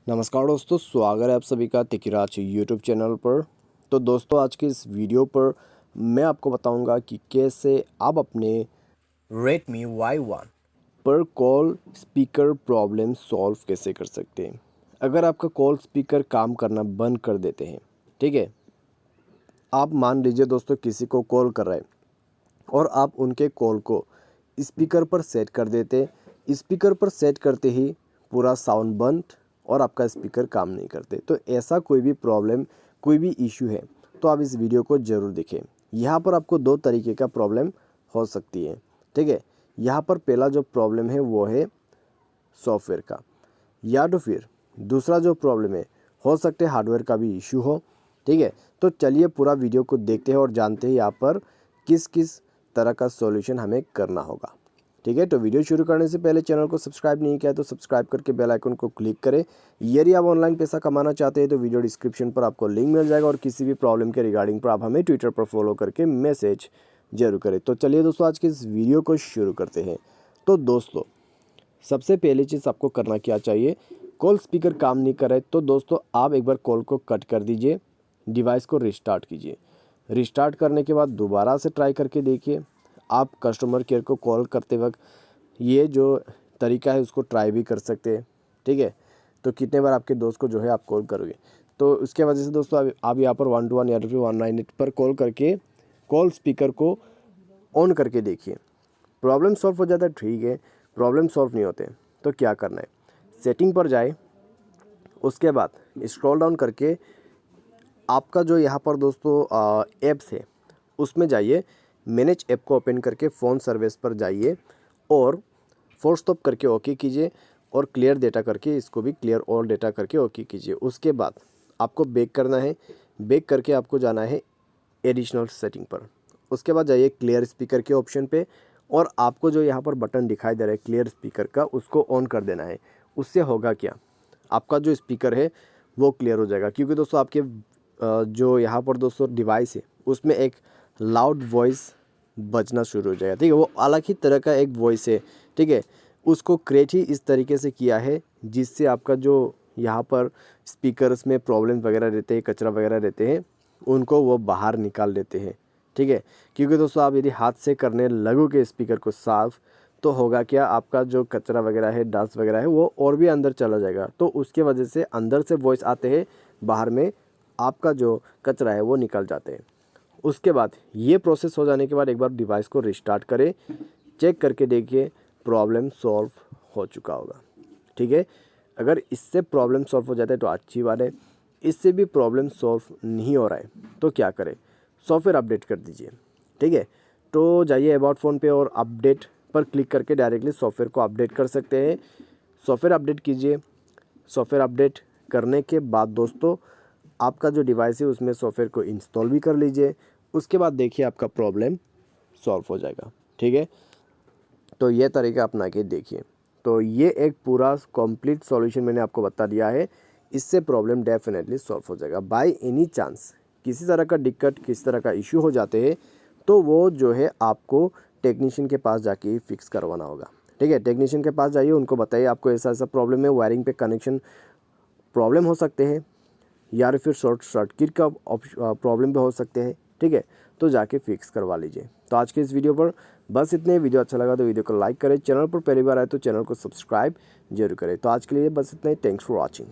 नमस्कार दोस्तों, स्वागत है आप सभी का तिकिराज यूट्यूब चैनल पर। तो दोस्तों, आज के इस वीडियो पर मैं आपको बताऊंगा कि कैसे आप अपने Redmi Y1 पर कॉल स्पीकर प्रॉब्लम सॉल्व कैसे कर सकते हैं। अगर आपका कॉल स्पीकर काम करना बंद कर देते हैं, ठीक है, आप मान लीजिए दोस्तों किसी को कॉल कर रहे हैं और आप उनके कॉल को स्पीकर पर सेट कर देते। स्पीकर पर सेट करते ही पूरा साउंड बंद और आपका स्पीकर काम नहीं करते। तो ऐसा कोई भी प्रॉब्लम, कोई भी इशू है तो आप इस वीडियो को ज़रूर देखें। यहाँ पर आपको दो तरीके का प्रॉब्लम हो सकती है, ठीक है। यहाँ पर पहला जो प्रॉब्लम है वो है सॉफ्टवेयर का, या तो फिर दूसरा जो प्रॉब्लम है हो सकता है हार्डवेयर का भी इशू हो, ठीक है। तो चलिए पूरा वीडियो को देखते हैं और जानते हैं यहाँ पर किस किस तरह का सॉल्यूशन हमें करना होगा, ठीक है। तो वीडियो शुरू करने से पहले चैनल को सब्सक्राइब नहीं किया तो सब्सक्राइब करके बेल आइकन को क्लिक करें। यदि आप ऑनलाइन पैसा कमाना चाहते हैं तो वीडियो डिस्क्रिप्शन पर आपको लिंक मिल जाएगा और किसी भी प्रॉब्लम के रिगार्डिंग पर आप हमें ट्विटर पर फॉलो करके मैसेज जरूर करें। तो चलिए दोस्तों, आज के इस वीडियो को शुरू करते हैं। तो दोस्तों, सबसे पहली चीज़ आपको करना क्या चाहिए, कॉल स्पीकर काम नहीं कर रहा है तो दोस्तों आप एक बार कॉल को कट कर दीजिए, डिवाइस को रिस्टार्ट कीजिए। रिस्टार्ट करने के बाद दोबारा से ट्राई करके देखिए। आप कस्टमर केयर को कॉल करते वक्त ये जो तरीका है उसको ट्राई भी कर सकते हैं, ठीक है। तो कितने बार आपके दोस्त को जो है आप कॉल करोगे, तो उसके वजह से दोस्तों आप यहाँ पर 121 या फिर 198 पर कॉल करके कॉल स्पीकर को ऑन करके देखिए। प्रॉब्लम सॉल्व हो जाता है, ठीक है। प्रॉब्लम सॉल्व नहीं होते तो क्या करना है, सेटिंग पर जाए, उसके बाद स्क्रॉल डाउन करके आपका जो यहाँ पर दोस्तों ऐप्स है उसमें जाइए। मैनेज ऐप को ओपन करके फ़ोन सर्विस पर जाइए और फोर्स स्टॉप करके ओके कीजिए और क्लियर डेटा करके इसको भी क्लियर ऑल डेटा करके ओके कीजिए। उसके बाद आपको बैक करना है, बैक करके आपको जाना है एडिशनल सेटिंग पर। उसके बाद जाइए क्लियर स्पीकर के ऑप्शन पे और आपको जो यहाँ पर बटन दिखाई दे रहा है क्लियर स्पीकर का, उसको ऑन कर देना है। उससे होगा क्या, आपका जो स्पीकर है वो क्लियर हो जाएगा। क्योंकि दोस्तों आपके जो यहाँ पर दोस्तों डिवाइस है उसमें एक लाउड वॉइस बजना शुरू हो जाएगा, ठीक है। वो अलग ही तरह का एक वॉइस है, ठीक है। उसको क्रिएट ही इस तरीके से किया है जिससे आपका जो यहाँ पर स्पीकर्स में प्रॉब्लम वगैरह रहते हैं, कचरा वगैरह रहते हैं, उनको वो बाहर निकाल देते हैं, ठीक है। क्योंकि दोस्तों आप यदि हाथ से करने लगोगे स्पीकर को साफ़ तो होगा क्या, आपका जो कचरा वगैरह है, डस्ट वगैरह है, वो और भी अंदर चला जाएगा। तो उसके वजह से अंदर से वॉइस आते हैं, बाहर में आपका जो कचरा है वो निकल जाते हैं। उसके बाद ये प्रोसेस हो जाने के बाद एक बार डिवाइस को रिस्टार्ट करें, चेक करके देखिए प्रॉब्लम सॉल्व हो चुका होगा, ठीक है। अगर इससे प्रॉब्लम सॉल्व हो जाता है तो अच्छी बात है। इससे भी प्रॉब्लम सॉल्व नहीं हो रहा है तो क्या करें, सॉफ्टवेयर अपडेट कर दीजिए, ठीक है। तो जाइए अबाउट फ़ोन पे और अपडेट पर क्लिक करके डायरेक्टली सॉफ्टवेयर को अपडेट कर सकते हैं। सॉफ्टवेयर अपडेट कीजिए। सॉफ्टवेयर अपडेट करने के बाद दोस्तों आपका जो डिवाइस है उसमें सॉफ्टवेयर को इंस्टॉल भी कर लीजिए। उसके बाद देखिए आपका प्रॉब्लम सॉल्व हो जाएगा, ठीक है। तो ये तरीका अपना के देखिए। तो ये एक पूरा कंप्लीट सॉल्यूशन मैंने आपको बता दिया है, इससे प्रॉब्लम डेफिनेटली सॉल्व हो जाएगा। बाय एनी चांस किसी तरह का दिक्कत, किसी तरह का इशू हो जाते हैं तो वो जो है आपको टेक्नीशियन के पास जाके ही फिक्स करवाना होगा, ठीक है। टेक्नीशियन के पास जाइए, उनको बताइए आपको ऐसा ऐसा प्रॉब्लम है, वायरिंग पे कनेक्शन प्रॉब्लम हो सकते हैं या फिर शॉर्ट सर्किट का प्रॉब्लम भी हो सकते हैं, ठीक है। तो जाके फिक्स करवा लीजिए। तो आज के इस वीडियो पर बस इतने। वीडियो अच्छा लगा तो वीडियो को लाइक करें, चैनल पर पहली बार आए तो चैनल को सब्सक्राइब जरूर करें। तो आज के लिए बस इतना ही। Thanks for watching.